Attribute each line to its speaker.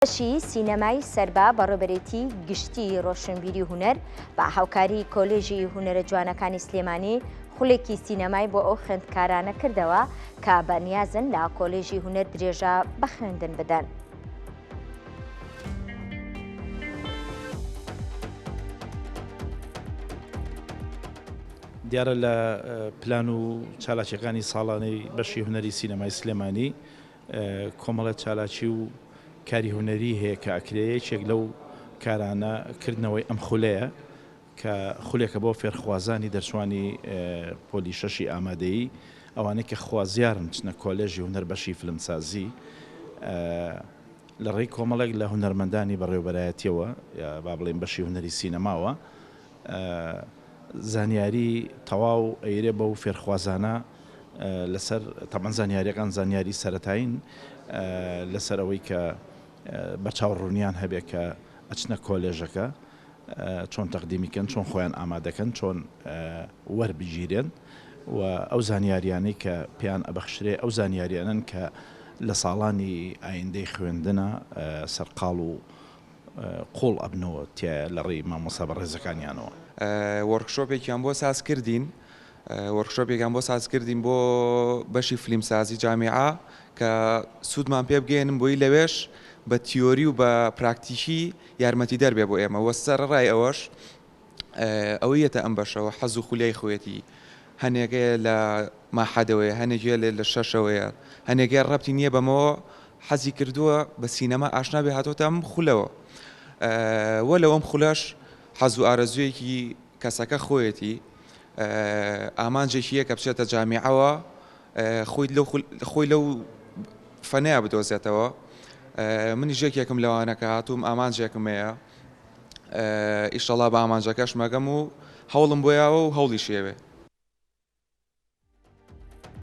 Speaker 1: بەشی سینەمای سەربا بەڕێوەبەرێتی گشتی ڕۆشنبیری هونەر بە هاوکاری کۆلێژی هونەرە جوانەکانی سلێمانی خولێکی سینەمای بۆ ئەو خوێندکارانە کردەوە کە بەنیازن لە کۆلێژی هونەر درێژە بەخوێندن بدەن.
Speaker 2: دیارە لە پلان و چالاکیەکانی ساڵانەی بەشی هونەری سینەمای سلێمانی کۆمەڵە چالاکی و کاری هونەری هەیە کە ئەکرێ یەکێک لەو کارانە کردنەوەی ئەم خولەیە کە خولێکە بۆ فێرخوازانی دەرچوانی پۆلی شەشی ئامادەیی ئەوانەی کە خوازیارن چنە کۆلێژی هونەر بەشی فلمسازی لە ڕێی کۆمەڵێک لە هونەرمەندانی بەڕێوەبەرایەتیەوە با بڵێن بەشی هونەری سینەماوە زانیاری تەواو ئەیرێ بەو فێرخوازانە لەسەر تەمان زانیاریەکان زانیاری سەرەتاین لەسەر ئەوەی کە بە چاوەڕوونیان هەبێت کە ئەچنە کۆلێژەکە چۆن تەقدیمیکەن چۆن خۆیان ئامادەکەن چۆن وەربگیرێن و ئەو زانیاریانەی کە پێیان ئەبەخشرێ ئەو زانیاریانن کە لە ساڵانی ئایندەی خوێندنە سەرقاڵ و قوڵ ئەبنەوە تایە لە ڕێی مامۆستا بەڕێزەکانیانەوە.
Speaker 3: وەرکشۆپێکیان بۆ سازکردین وەرکشۆپێکیان بۆ سازکردین بۆ بەشی فیلمسازی جامیعە کە سوودمان پێ بگەێنم بۆی لەوێش بە تیۆری و بە پراکتیکی یارمەتی دەربێ بۆ ئێمە وە سەرڕای ئەوەش ئەوەیەتە ئەم بەشەوە حەز و خولەی خۆیەتی هەنێکەیە لە ماحەدەوەیە هەنێکە لە شەشەوەیە هەنێکە ڕەبتی نییە بەمەوە حەزی کردووە بە سینەما ئاشنا بێ هاتۆتە ئەم خولەوە وە لەوەم خولەش حەز و ئارەزوویەکی کەسەکە خۆیەتی ئامانجێکیە کە بچێتە جامیعەوە خۆی لەو فەنەیە بدۆزێتەوە منی ژێکێکم لەوانەکە هاتووم ئامانجێکم هەیە ئیشەڵا بە ئامانجەکەش مەگەم و هەوڵم بۆیاوە و هەوڵی شێوێ.